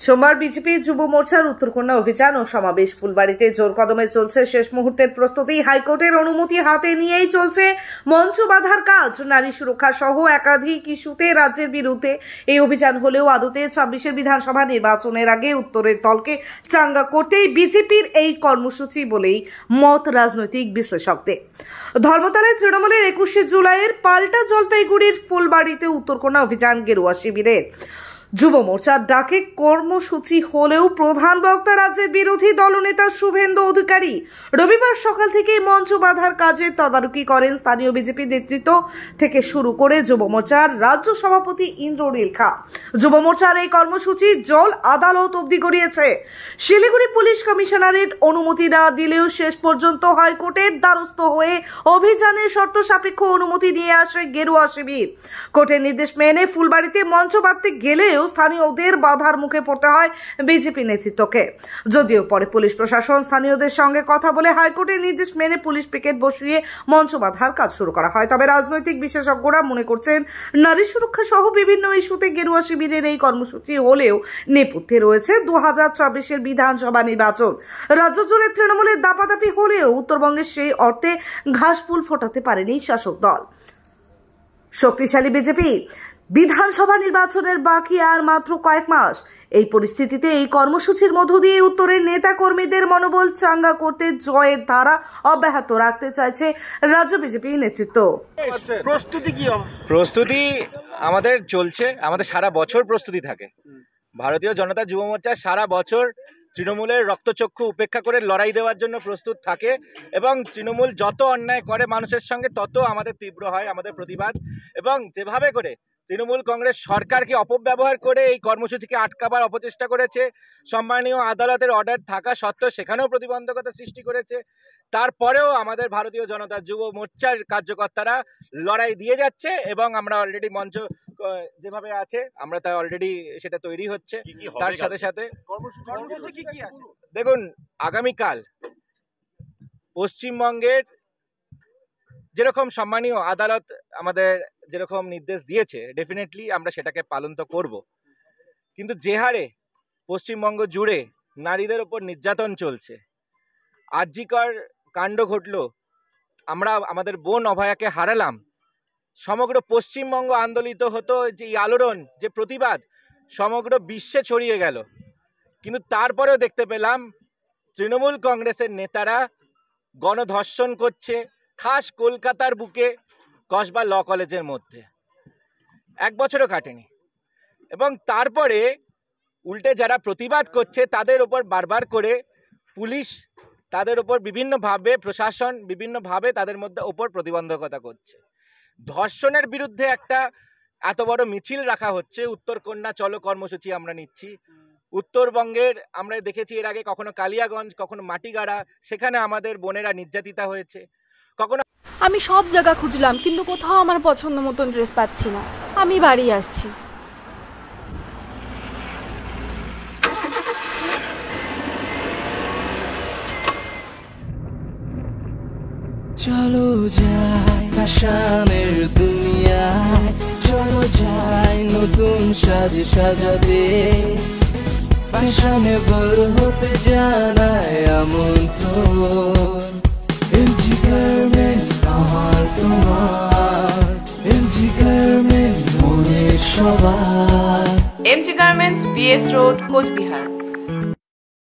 সোমবার বিজেপি যুব মোর্চার উত্তরকন্যা অভিযান ও সমাবেশ ফুলবাড়িতে জোর কদমে চলছে। শেষ মুহূর্তের প্রস্তুতি, হাইকোর্টের অনুমতি হাতে নিয়েই চলছে মঞ্চ বাঁধার কাজ। নারী সুরক্ষা সহ একাধিক ইস্যুতে রাজ্যের বিরুদ্ধে এই অভিযান হলেও আদতে 26 বিধানসভা নির্বাচনের আগে উত্তরের দলকে চাঙ্গা করতেই বিজেপির এই কর্মসূচি বলেই মত রাজনৈতিক বিশ্লেষকদের। ধর্মতলায় তৃণমূলের 21 জুলাইয়ের পাল্টা জলপাইগুড়ির ফুলবাড়িতে উত্তরকন্যা অভিযান গেরুয়া শিবিরের যুব মোর্চার ডাকে কর্মসূচি হলেও প্রধান বক্তা রাজ্যের বিরোধী দলনেতা শুভেন্দু অধিকারী। রবিবার সকাল থেকেই মঞ্চ বাঁধার কাজে তদারকি করেন স্থানীয় বিজেপি নেতৃত্ব থেকে শুরু করে যুব মোর্চার রাজ্য সভাপতি ইন্দ্রনীল খা। যুব মোর্চার এই কর্মসূচি জল আদালত অবধি গড়িয়েছে। শিলিগুড়ি পুলিশ কমিশনারেট অনুমতি না দিলেও শেষ পর্যন্ত হাইকোর্টের দ্বারস্থ হয়ে অভিযানের শর্ত সাপেক্ষ অনুমতি নিয়ে আসে গেরুয়া শিবির। কোর্টের নির্দেশ মেনে ফুলবাড়িতে মঞ্চ বাঁধতে গেলেও স্থানীয়দের বাধার মুখে পড়তে হয় বিজেপি নেতৃত্বকে। যদিও পরে পুলিশ প্রশাসন স্থানীয়দের সঙ্গে কথা বলে হাইকোর্টের নির্দেশ মেনে পুলিশ পিকেট বসিয়ে মঞ্চ বাঁধার কাজ শুরু করা হয়। তবে রাজনৈতিক বিশেষজ্ঞরা মনে করছেন নারী সুরক্ষা সহ বিভিন্ন ইস্যুতে গেরুয়া শিবিরের এই কর্মসূচি হলেও নেপথ্যে রয়েছে 2024 বিধানসভা নির্বাচন। রাজ্য জুড়ে তৃণমূলের দাপাদাপি হলেও উত্তরবঙ্গের সেই অর্থে ঘাসফুল ফোটাতে পারেনি শাসক দল। শক্তিশালী বিজেপি, বিধানসভা নির্বাচনের বাকি আর মাত্র কয়েক মাস। এই পরিস্থিতিতে এই কর্মসূচির মধ্য দিয়ে উত্তরের নেতা কর্মীদের মনোবল চাঙ্গা করতে জয়ের ধারা অব্যাহত রাখতে চাইছে রাজ্য বিজেপি নেতৃত্ব। প্রস্তুতি আমাদের চলছে, আমাদের সারা বছর প্রস্তুতি থাকে। ভারতীয় জনতা যুব মোর্চা সারা বছর তৃণমূলের রক্তচক্ষু উপেক্ষা করে লড়াই দেওয়ার জন্য প্রস্তুত থাকে এবং তৃণমূল যত অন্যায় করে মানুষের সঙ্গে তত আমাদের তীব্র হয় আমাদের প্রতিবাদ। এবং যেভাবে করে তৃণমূল কংগ্রেস সরকারকে অপব্যবহার করে এই কর্মসূচিকে আটকাবার অপচেষ্টা করেছে, সম্মানীয় আদালতের অর্ডার থাকা সত্ত্বেও সেখানেও প্রতিবন্ধকতা সৃষ্টি করেছে, তারপরেও আমাদের ভারতীয় জনতা যুব মোর্চার কার্যকর্তারা লড়াই দিয়ে যাচ্ছে এবং আমরা অলরেডি মঞ্চ যেভাবে আছে আমরা তা অলরেডি সেটা তৈরি হচ্ছে। তার সাথে সাথে দেখুন, আগামীকাল পশ্চিমবঙ্গের যেরকম সম্মানীয় আদালত আমাদের যেরকম নির্দেশ দিয়েছে, ডেফিনেটলি আমরা সেটাকে পালন তো করব, কিন্তু যে হারে পশ্চিমবঙ্গ জুড়ে নারীদের ওপর নির্যাতন চলছে, আরজিকর কাণ্ড ঘটল, আমরা আমাদের বোন অভয়াকে হারালাম, সমগ্র পশ্চিমবঙ্গ আন্দোলিত হতো, যে আলোড়ন, যে প্রতিবাদ সমগ্র বিশ্বে ছড়িয়ে গেল, কিন্তু তারপরেও দেখতে পেলাম তৃণমূল কংগ্রেসের নেতারা গণধর্ষণ করছে, খাস কলকাতার বুকে কসবা ল কলেজের মধ্যে। 1 বছরও কাটেনি এবং তারপরে উল্টে যারা প্রতিবাদ করছে তাদের ওপর বারবার করে পুলিশ, তাদের ওপর বিভিন্নভাবে প্রশাসন বিভিন্নভাবে তাদের মধ্যে ওপর প্রতিবন্ধকতা করছে। ধর্ষণের বিরুদ্ধে একটা এত বড় মিছিল রাখা হচ্ছে, উত্তরকন্যা চলো কর্মসূচি আমরা নিচ্ছি। উত্তরবঙ্গের আমরা দেখেছি এর আগে কখনো কালিয়াগঞ্জ, কখনো মাটিগাড়া, সেখানে আমাদের বোনেরা নির্যাতিতা হয়েছে। কখনো আমি সব জায়গা খুঁজলাম কিন্তু কোথাও আমার পছন্দ মতন ড্রেস পাচ্ছি না। আমি বাড়ি আসছি। চলো যাই ফ্যাশনের দুনিয়ায়, চলো যাই নতুন সাজে সাজাতে, ফ্যাশনেবল হতে জানায় আমন্ত্রণ। এমজি গার্মেন্টস আমার তোমার, এমজি গার্মেন্টস মনের সবার। MG garments, BS road, Cooch Behar.